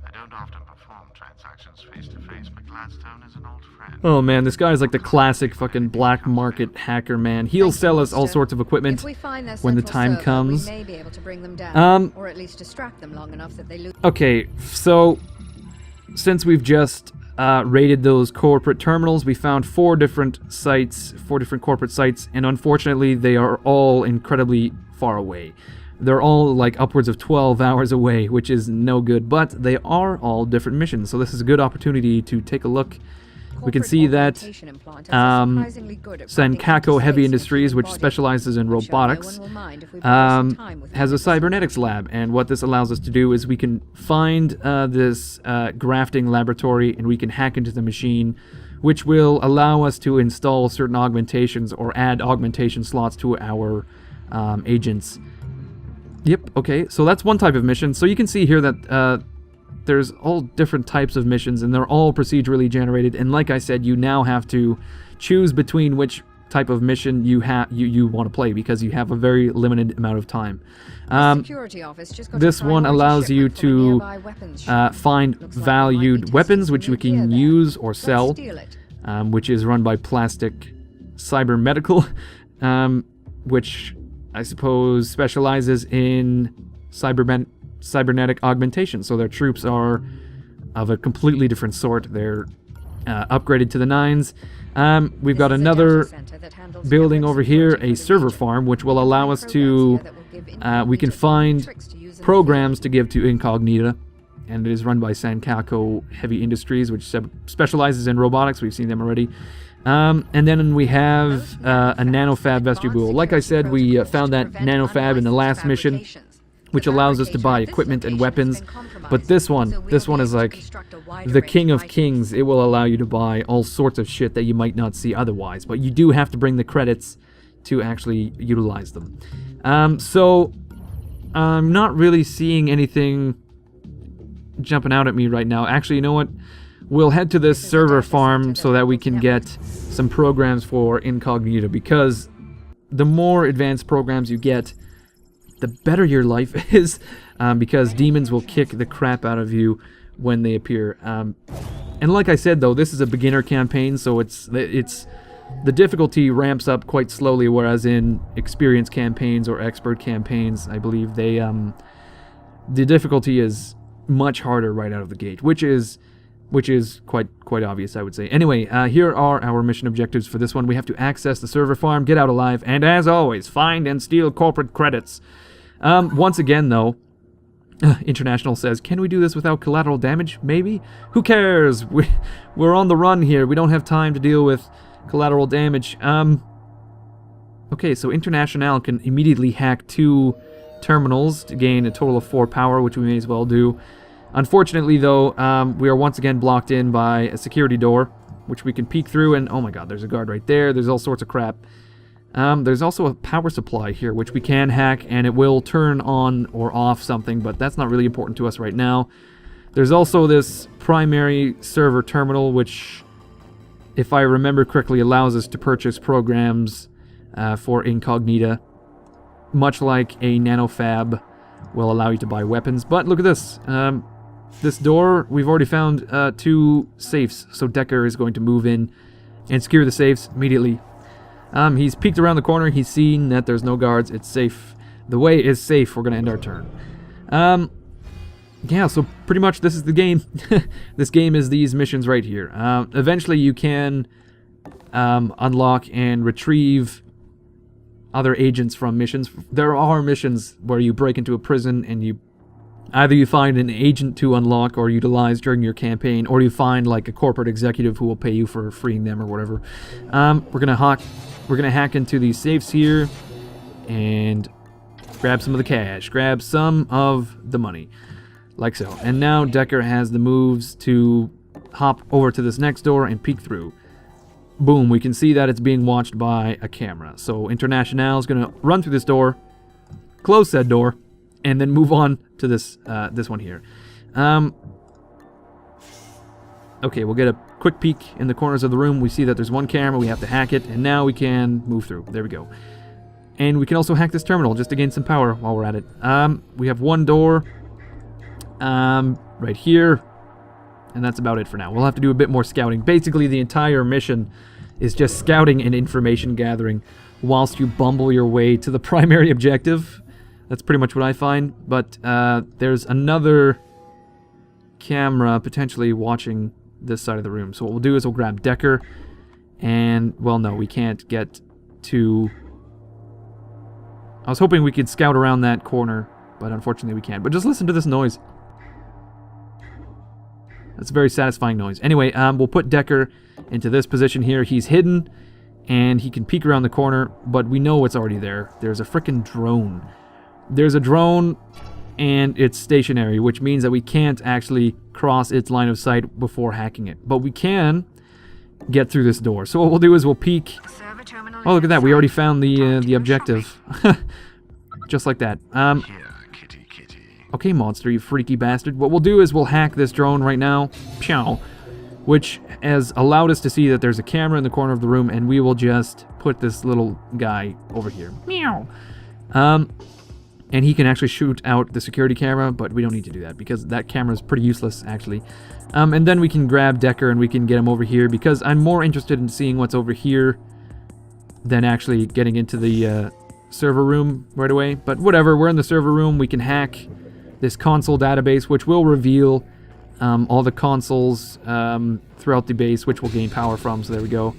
[SPEAKER 5] I
[SPEAKER 6] don't often perform transactions face-to-face, but Gladstone is an old friend.
[SPEAKER 1] Oh man, this guy is like the classic fucking black market hacker, man. He'll sell us all sorts of equipment
[SPEAKER 2] If we find their
[SPEAKER 1] when the
[SPEAKER 2] central
[SPEAKER 1] time
[SPEAKER 2] server,
[SPEAKER 1] comes.
[SPEAKER 2] we may be able to bring them down, or at least distract them long enough that they lose.
[SPEAKER 1] Okay, so since we've just raided those corporate terminals, we found 4 different sites, 4 different corporate sites, and unfortunately they are all incredibly far away. They're all like upwards of 12 hours away, which is no good, but they are all different missions, so this is a good opportunity to take a look. We can see that Sankaku Heavy Industries, which specializes in robotics, has a cybernetics lab, and what this allows us to do is we can find this grafting laboratory and we can hack into the machine, which will allow us to install certain augmentations or add augmentation slots to our agents. Yep, okay, so that's one type of mission. So you can see here that there's all different types of missions, and they're all procedurally generated, and like I said, you now have to choose between which type of mission you want to play, because you have a very limited amount of time. This one allows you to find valued weapons, which we can use or sell, which is run by Plastic Cyber Medical, which I suppose specializes in cybernetic augmentation. So their troops are of a completely different sort. They're upgraded to the 9s. We've got another building over here, a server farm, which will allow us to we can find programs to give to Incognita, and it is run by Sankaku Heavy Industries, which specializes in robotics. We've seen them already. And then we have a nanofab vestibule. Like I said, we found that nanofab in the last mission, which allows us to buy equipment and weapons. But this one is like the king of kings. It will allow you to buy all sorts of shit that you might not see otherwise, but you do have to bring the credits to actually utilize them. So I'm not really seeing anything jumping out at me right now. Actually, you know what? We'll head to this server farm so that we can get some programs for Incognita, because the more advanced programs you get, the better your life is, because demons will kick the crap out of you when they appear. And like I said, though, this is a beginner campaign, so it's the difficulty ramps up quite slowly, whereas in experienced campaigns or expert campaigns, I believe the difficulty is much harder right out of the gate, which is quite obvious, I would say. Anyway, here are our mission objectives for this one. We have to access the server farm, get out alive, and as always, find and steal corporate credits. Once again, though, International says, can we do this without collateral damage? Maybe? Who cares? We're on the run here. We don't have time to deal with collateral damage. Okay, so International can immediately hack 2 terminals to gain a total of 4 power, which we may as well do. Unfortunately, though, we are once again blocked in by a security door, which we can peek through, and oh my god, there's a guard right there. There's all sorts of crap. There's also a power supply here, which we can hack, and it will turn on or off something, but that's not really important to us right now. There's also this primary server terminal, which, if I remember correctly, allows us to purchase programs for Incognita, much like a nanofab will allow you to buy weapons. But look at this. This door, we've already found 2 safes, so Decker is going to move in and secure the safes immediately. He's peeked around the corner, he's seen that there's no guards, it's safe. The way is safe, we're going to end our turn. Yeah, so pretty much this is the game. This game is these missions right here. Eventually you can unlock and retrieve other agents from missions. There are missions where you break into a prison and you find an agent to unlock or utilize during your campaign, or you find like a corporate executive who will pay you for freeing them or whatever. We're gonna hack into these safes here and grab some of the cash, grab some of the money, like so. And now Decker has the moves to hop over to this next door and peek through. Boom, we can see that it's being watched by a camera. So International is going to run through this door, close said door, and then move on to this one here. Okay, we'll get a quick peek in the corners of the room. We see that there's one camera, we have to hack it, and now we can move through. There we go. And we can also hack this terminal just to gain some power while we're at it. We have one door right here. And that's about it for now. We'll have to do a bit more scouting. Basically, the entire mission is just scouting and information gathering whilst you bumble your way to the primary objective. That's pretty much what I find. But there's another camera potentially watching this side of the room. So what we'll do is we'll grab Decker. And, well, no, we can't get to... I was hoping we could scout around that corner, but unfortunately we can't. But just listen to this noise. That's a very satisfying noise. Anyway, we'll put Decker into this position here. He's hidden, and he can peek around the corner, but we know it's already there. There's a frickin' drone. There's a drone, and it's stationary, which means that we can't actually cross its line of sight before hacking it. But we can get through this door. So what we'll do is we'll peek. Oh, look at that. We already found the objective. Just like that. Okay, monster, you freaky bastard. What we'll do is we'll hack this drone right now. Pyow. Which has allowed us to see that there's a camera in the corner of the room, and we will just put this little guy over here. Meow. And he can actually shoot out the security camera, but we don't need to do that because that camera is pretty useless, actually. And then we can grab Decker and we can get him over here because I'm more interested in seeing what's over here than actually getting into the server room right away. But whatever, we're in the server room. We can hack this console database, which will reveal all the consoles throughout the base, which we'll gain power from. So there we go.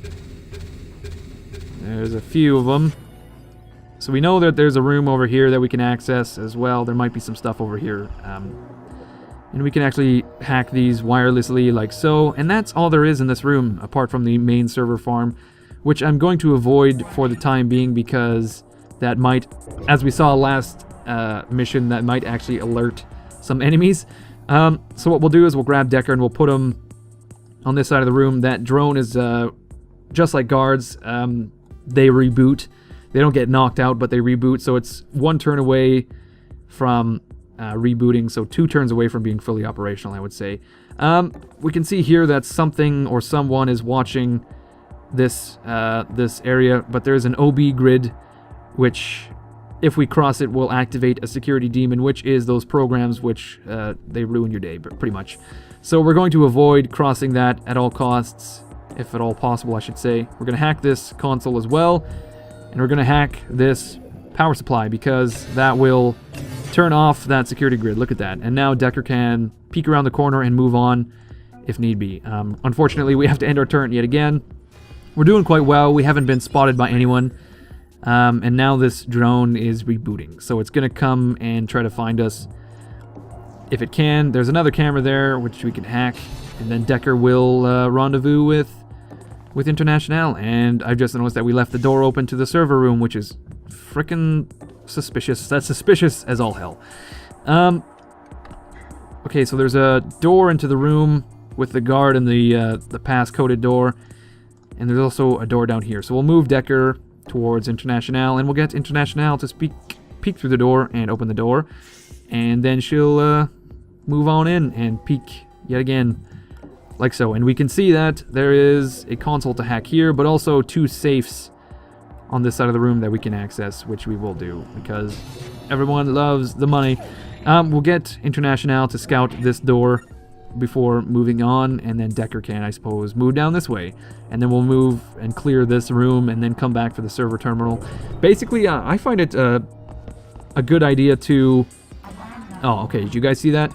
[SPEAKER 1] There's a few of them. So we know that there's a room over here that we can access as well. There might be some stuff over here. And we can actually hack these wirelessly like so. And that's all there is in this room, apart from the main server farm, which I'm going to avoid for the time being because that might, as we saw last mission, that might actually alert some enemies. So what we'll do is we'll grab Decker and we'll put him on this side of the room. That drone is just like guards. They reboot. They don't get knocked out, but they reboot. So it's one turn away from rebooting. So 2 turns away from being fully operational, I would say. We can see here that something or someone is watching this this area, but there's an OB grid, which if we cross it will activate a security demon, which is those programs which they ruin your day, pretty much. So we're going to avoid crossing that at all costs, if at all possible, I should say. We're going to hack this console as well, and we're going to hack this power supply because that will turn off that security grid. Look at that. And now Decker can peek around the corner and move on if need be. Unfortunately, we have to end our turn yet again. We're doing quite well. We haven't been spotted by anyone. And now this drone is rebooting. So it's going to come and try to find us if it can. There's another camera there, which we can hack. And then Decker will rendezvous with International. And I've just noticed that we left the door open to the server room, which is frickin' suspicious. That's suspicious as all hell. Okay, so there's a door into the room with the guard and the pass-coded door. And there's also a door down here. So we'll move Decker towards International, and we'll get International to peek through the door and open the door. And then she'll move on in and peek yet again, like so. And we can see that there is a console to hack here, but also 2 safes on this side of the room that we can access, which we will do because everyone loves the money. We'll get International to scout this door before moving on, and then Decker can, I suppose, move down this way, and then we'll move and clear this room and then come back for the server terminal. Basically, I find it a good idea to... Oh, okay, did you guys see that?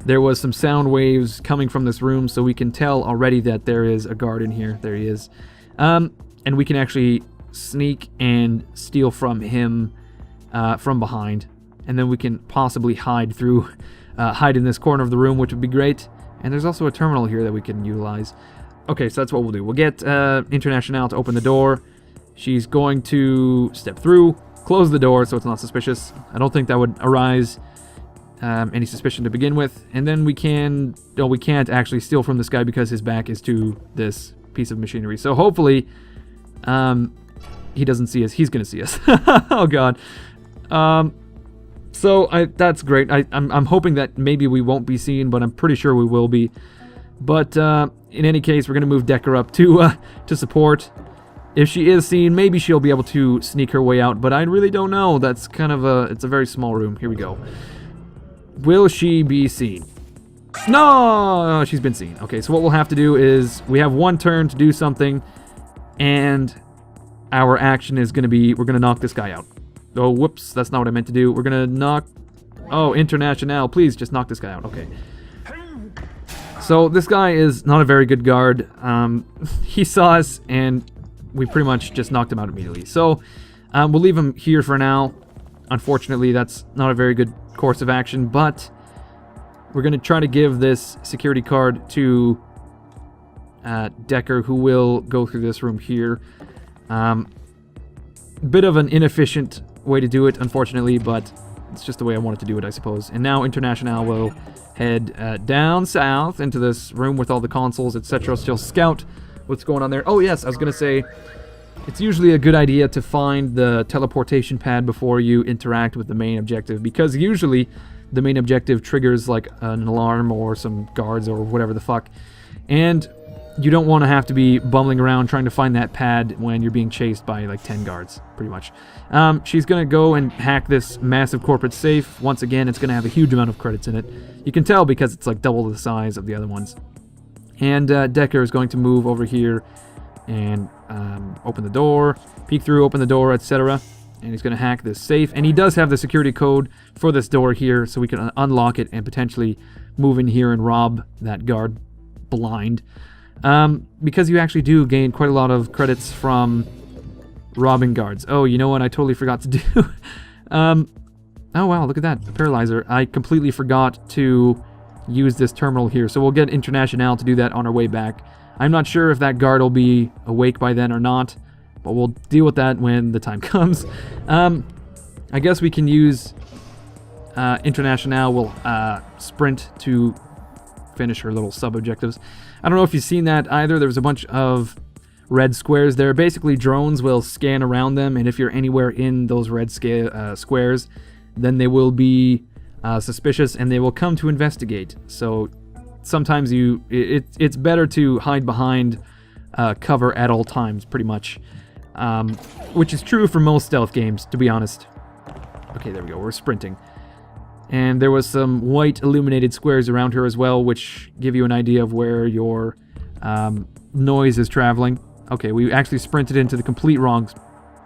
[SPEAKER 1] There was some sound waves coming from this room, so we can tell already that there is a guard in here. There he is. And we can actually sneak and steal from him from behind, and then we can possibly hide through... hide in this corner of the room, which would be great. And there's also a terminal here that we can utilize. Okay, so that's what we'll do. We'll get International to open the door. She's going to step through, close the door so it's not suspicious. I don't think that would arise any suspicion to begin with. And then we can... No, we can't actually steal from this guy because his back is to this piece of machinery. So hopefully he doesn't see us. He's going to see us. Oh, God. So that's great. I'm hoping that maybe we won't be seen, but I'm pretty sure we will be. But in any case, we're going to move Decker up to support. If she is seen, maybe she'll be able to sneak her way out, but I really don't know. That's kind of it's a very small room. Here we go. Will she be seen? No! She's been seen. Okay, so what we'll have to do is we have one turn to do something, and our action is going to be, we're going to knock this guy out. Oh, whoops, that's not what I meant to do. We're going to knock... Oh, International, please just knock this guy out. Okay. So this guy is not a very good guard. He saw us, and we pretty much just knocked him out immediately. So we'll leave him here for now. Unfortunately, that's not a very good course of action, but we're going to try to give this security card to Decker, who will go through this room here. Bit of an inefficient way to do it, unfortunately, but it's just the way I wanted to do it, I suppose. And now International will head down south into this room with all the consoles, etc. Still scout what's going on there. Oh yes, I was going to say, it's usually a good idea to find the teleportation pad before you interact with the main objective, because usually the main objective triggers like an alarm or some guards or whatever the fuck, and you don't want to have to be bumbling around trying to find that pad when you're being chased by like 10 guards, pretty much. She's going to go and hack this massive corporate safe. Once again, it's going to have a huge amount of credits in it. You can tell because it's like double the size of the other ones. And Decker is going to move over here and open the door, peek through, open the door, etc. And he's going to hack this safe. And he does have the security code for this door here, so we can unlock it and potentially move in here and rob that guard blind. Because you actually do gain quite a lot of credits from robbing guards. Oh, you know what I totally forgot to do? Oh wow, look at that, a paralyzer. I completely forgot to use this terminal here, so we'll get International to do that on our way back. I'm not sure if that guard will be awake by then or not, but we'll deal with that when the time comes. I guess we can use International will sprint to finish her little sub-objectives. I don't know if you've seen that either. There was a bunch of red squares there. Basically, drones will scan around them, and if you're anywhere in those red squares, then they will be suspicious, and they will come to investigate. So sometimes it's better to hide behind cover at all times, pretty much. Which is true for most stealth games, to be honest. Okay, there we go. We're sprinting. And there was some white illuminated squares around her as well, which give you an idea of where your noise is traveling. Okay, we actually sprinted into the complete wrong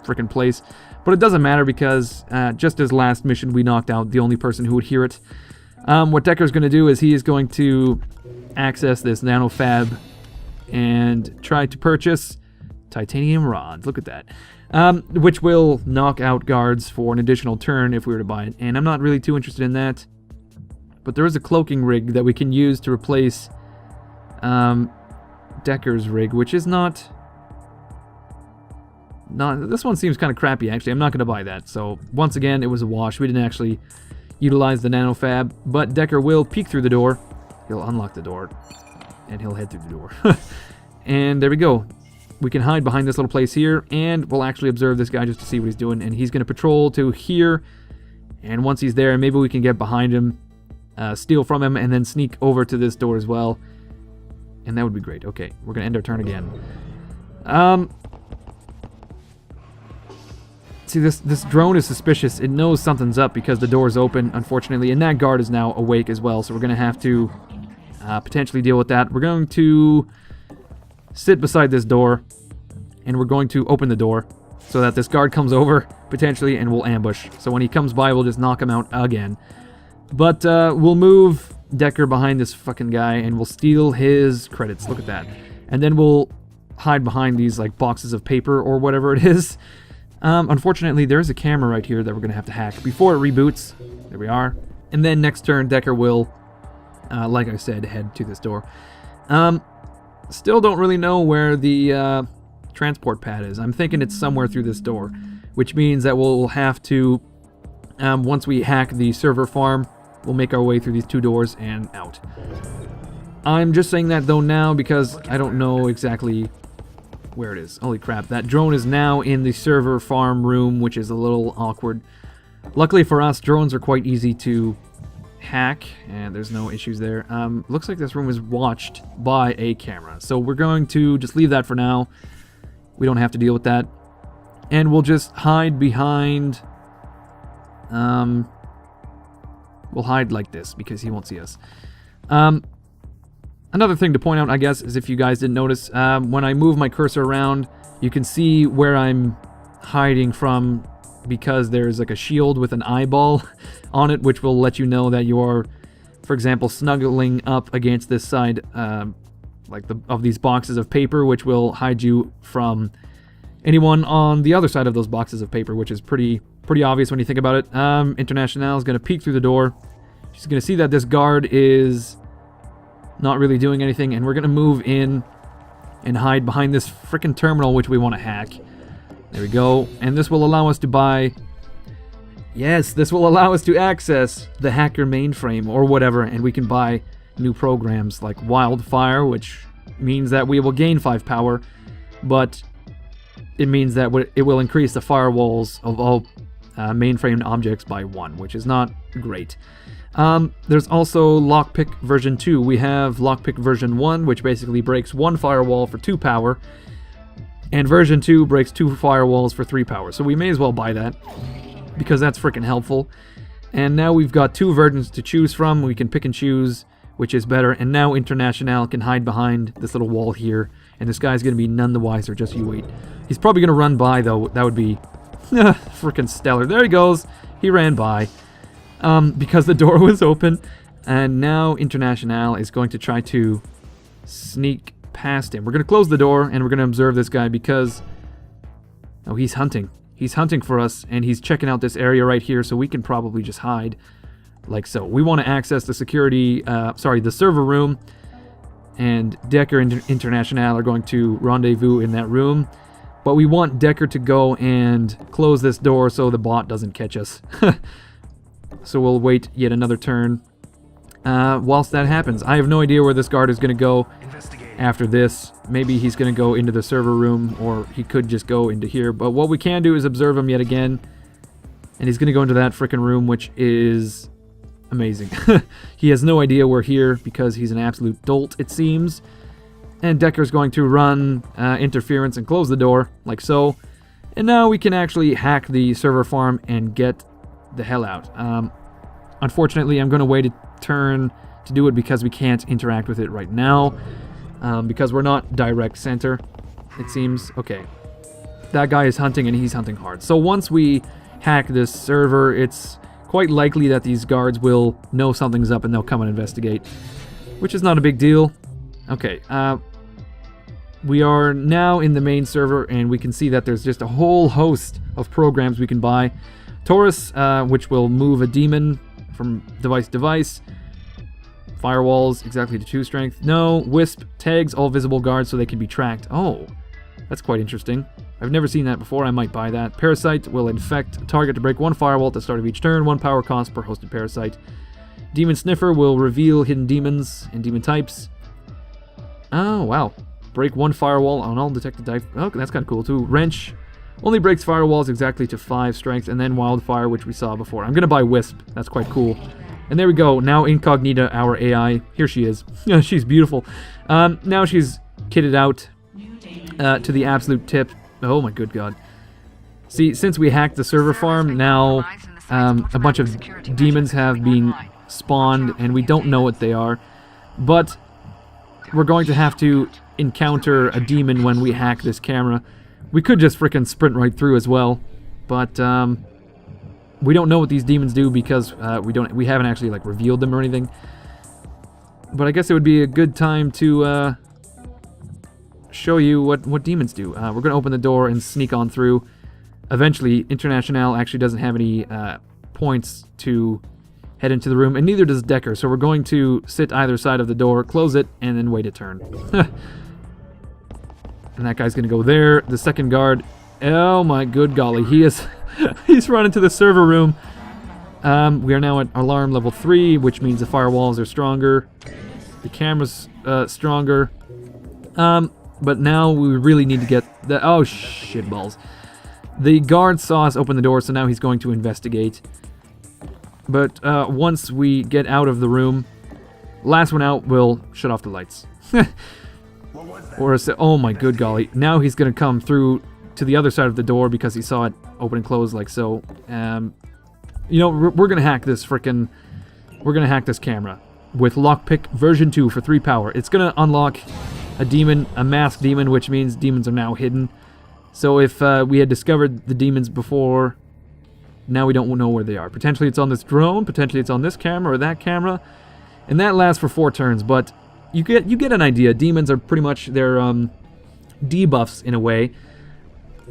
[SPEAKER 1] freaking place. But it doesn't matter because just as last mission, we knocked out the only person who would hear it. What Decker's going to do is he is going to access this nanofab and try to purchase titanium rods. Look at that. Which will knock out guards for an additional turn if we were to buy it. And I'm not really too interested in that. But there is a cloaking rig that we can use to replace Decker's rig, which is not... This one seems kind of crappy, actually. I'm not going to buy that. So, once again, it was a wash. We didn't actually utilize the nanofab. But Decker will peek through the door. He'll unlock the door. And he'll head through the door. And there we go. We can hide behind this little place here, and we'll actually observe this guy just to see what he's doing. And he's going to patrol to here, and once he's there, maybe we can get behind him, steal from him, and then sneak over to this door as well. And that would be great. Okay, we're going to end our turn again. See, this drone is suspicious. It knows something's up because the door's open, unfortunately, and that guard is now awake as well, so we're going to have to potentially deal with that. We're going to sit beside this door, and we're going to open the door so that this guard comes over, potentially, and we'll ambush. So when he comes by, we'll just knock him out again. But we'll move Decker behind this fucking guy, and we'll steal his credits. Look at that. And then we'll hide behind these like boxes of paper or whatever it is. Unfortunately, there's a camera right here that we're going to have to hack before it reboots. There we are. And then next turn, Decker will, like I said, head to this door. Still don't really know where the transport pad is. I'm thinking it's somewhere through this door, which means that we'll have to, once we hack the server farm, we'll make our way through these two doors and out. I'm just saying that though now because I don't know exactly where it is. Holy crap, that drone is now in the server farm room, which is a little awkward. Luckily for us, drones are quite easy to hack, and there's no issues there. Looks like this room is watched by a camera, so we're going to just leave that for now. We don't have to deal with that, and we'll just hide behind we'll hide like this because he won't see us. Another thing to point out, I guess, is if you guys didn't notice, when I move my cursor around, you can see where I'm hiding from, because there's like a shield with an eyeball on it, which will let you know that you are, for example, snuggling up against this side of these boxes of paper, which will hide you from anyone on the other side of those boxes of paper, which is pretty obvious when you think about it. International is going to peek through the door. She's going to see that this guard is not really doing anything, and we're going to move in and hide behind this frickin' terminal, which we want to hack. There we go. And this will allow us to buy... Yes, this will allow us to access the hacker mainframe or whatever, and we can buy new programs like Wildfire, which means that we will gain 5 power, but it means that it will increase the firewalls of all mainframe objects by 1, which is not great. There's also Lockpick version 2. We have Lockpick version 1, which basically breaks 1 firewall for 2 power, and version 2 breaks 2 firewalls for 3 power. So we may as well buy that, because that's freaking helpful. And now we've got 2 versions to choose from. We can pick and choose which is better. And now International can hide behind this little wall here, and this guy's going to be none the wiser. Just you wait. He's probably going to run by, though. That would be freaking stellar. There he goes. He ran by because the door was open. And now International is going to try to sneak past him. We're going to close the door, and we're going to observe this guy because... Oh, he's hunting. He's hunting for us, and he's checking out this area right here, so we can probably just hide. Like so. We want to access the the server room, and Decker and International are going to rendezvous in that room. But we want Decker to go and close this door so the bot doesn't catch us. So we'll wait yet another turn whilst that happens. I have no idea where this guard is going to go after this. Maybe he's going to go into the server room, or he could just go into here. But what we can do is observe him yet again. And he's going to go into that frickin' room, which is amazing. He has no idea we're here because he's an absolute dolt, it seems. And Decker's going to run interference and close the door, like so. And now we can actually hack the server farm and get the hell out. Unfortunately, I'm going to wait a turn to do it because we can't interact with it right now. Because we're not direct center, it seems. Okay. That guy is hunting, and he's hunting hard. So once we hack this server, it's quite likely that these guards will know something's up and they'll come and investigate, which is not a big deal. Okay, we are now in the main server, and we can see that there's just a whole host of programs we can buy. Taurus, which will move a demon from device to device. Firewalls, exactly to 2 strength. No. Wisp, tags all visible guards so they can be tracked. Oh, that's quite interesting. I've never seen that before. I might buy that. Parasite will infect a target to break 1 firewall at the start of each turn. 1 power cost per hosted parasite. Demon Sniffer will reveal hidden demons and demon types. Oh, wow. Break 1 firewall on all detected types. Oh, that's kind of cool, too. Wrench only breaks firewalls exactly to 5 strength. And then Wildfire, which we saw before. I'm going to buy Wisp. That's quite cool. And there we go. Now Incognita, our AI. Here she is. She's beautiful. Now she's kitted out to the absolute tip. Oh my good god. See, since we hacked the server farm, now a bunch of demons have been spawned, and we don't know what they are. But we're going to have to encounter a demon when we hack this camera. We could just frickin' sprint right through as well. But we don't know what these demons do because we haven't actually like revealed them or anything. But I guess it would be a good time to show you what demons do. We're going to open the door and sneak on through. Eventually, International actually doesn't have any points to head into the room, and neither does Decker. So we're going to sit either side of the door, close it, and then wait a turn. And that guy's going to go there. The second guard, oh my good golly, he is... He's run into the server room. We are now at alarm level 3, which means the firewalls are stronger. The camera's stronger. But now we really need to get the... Oh, shit balls. The guard saw us open the door, so now he's going to investigate. But once we get out of the room, last one out will shut off the lights. Oh my good golly. Now he's going to come through to the other side of the door because he saw it open and close like so. You know, we're going to hack this frickin'... We're going to hack this camera. with lockpick version 2 for 3 power. It's going to unlock a demon, a masked demon, which means demons are now hidden. So if we had discovered the demons before, now we don't know where they are. Potentially it's on this drone, potentially it's on this camera or that camera, and that lasts for 4 turns, but you get an idea. Demons are pretty much, they're debuffs in a way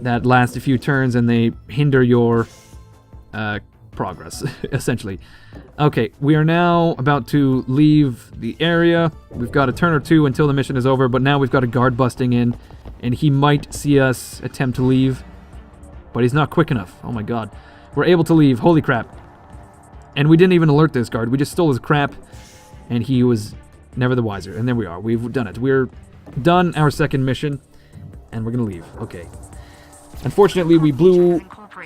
[SPEAKER 1] that last a few turns and they hinder your progress, essentially. Okay, we are now about to leave the area. We've got a turn or two until the mission is over, but now we've got a guard busting in, and he might see us attempt to leave, but he's not quick enough. Oh my god. We're able to leave. Holy crap. And we didn't even alert this guard. We just stole his crap, and he was never the wiser. And there we are. We've done it. We're done our second mission, and we're gonna leave. Okay. Unfortunately, we blew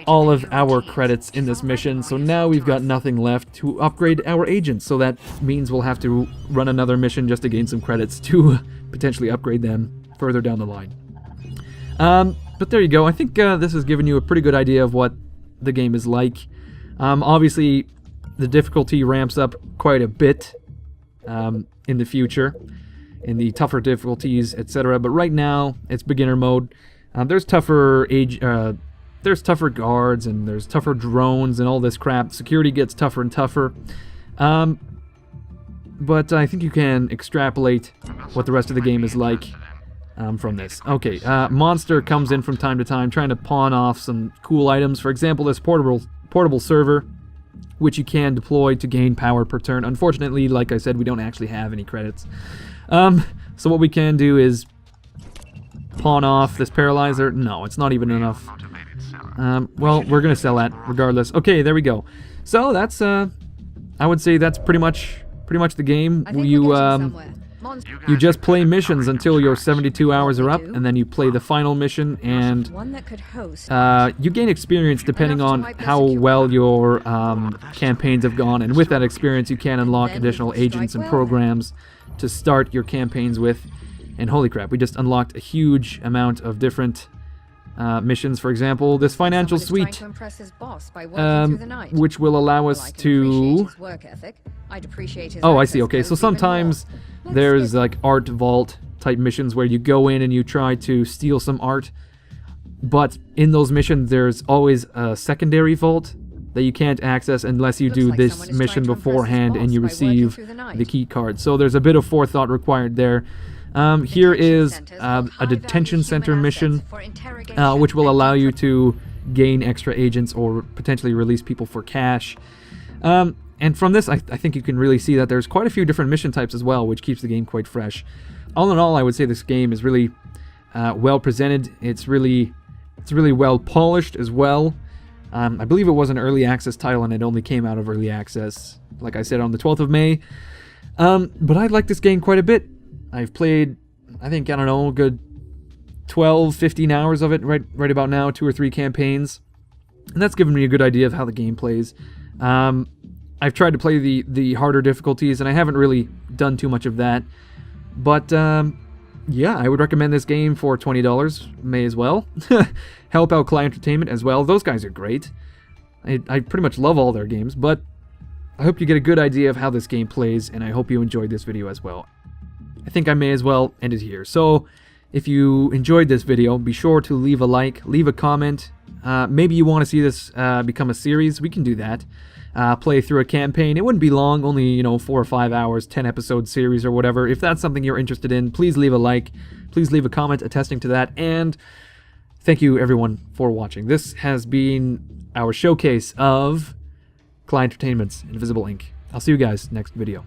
[SPEAKER 1] all of our credits in this mission, so now we've got nothing left to upgrade our agents. So that means we'll have to run another mission just to gain some credits to potentially upgrade them further down the line. But there you go. I think this has given you a pretty good idea of what the game is like. Obviously, the difficulty ramps up quite a bit in the future, in the tougher difficulties, etc. But right now, it's beginner mode. There's tougher guards, and there's tougher drones, and all this crap. Security gets tougher and tougher. But I think you can extrapolate what the rest of the game is like from this. Okay, Monster comes in from time to time, trying to pawn off some cool items. For example, this portable server, which you can deploy to gain power per turn. Unfortunately, like I said, we don't actually have any credits. So what we can do is pawn off this paralyzer. No, it's not even enough. Well, we're gonna sell that regardless. Okay, there we go. So that's I would say that's pretty much the game. You just play missions until your 72 hours are up, and then you play the final mission, and you gain experience depending on how well your campaigns have gone, and with that experience you can unlock additional agents and programs to start your campaigns with. And holy crap, we just unlocked a huge amount of different missions. For example, this financial suite, which will allow us to... Oh, I see. Okay, so sometimes there's like art vault type missions where you go in and you try to steal some art, but in those missions there's always a secondary vault that you can't access unless you do this mission beforehand and you receive the key card. So there's a bit of forethought required there. Here is a detention center mission, which will allow you to gain extra agents or potentially release people for cash. And from this, I think you can really see that there's quite a few different mission types as well, which keeps the game quite fresh. All in all, I would say this game is really well presented. It's really well polished as well. I believe it was an early access title, and it only came out of early access, like I said, on the 12th of May. But I like this game quite a bit. I've played, I think, I don't know, a good 12, 15 hours of it right about now, 2 or 3 campaigns. And that's given me a good idea of how the game plays. I've tried to play the harder difficulties, and I haven't really done too much of that. But, yeah, I would recommend this game for $20. May as well. Help out Klei Entertainment as well. Those guys are great. I pretty much love all their games, but I hope you get a good idea of how this game plays, and I hope you enjoyed this video as well. I think I may as well end it here. So, if you enjoyed this video, be sure to leave a like, leave a comment. Maybe you want to see this become a series. We can do that. Play through a campaign. It wouldn't be long, only 4 or 5 hours, 10 episode series or whatever. If that's something you're interested in, please leave a like. Please leave a comment attesting to that. And thank you everyone for watching. This has been our showcase of Klei Entertainment's Invisible Ink. I'll see you guys next video.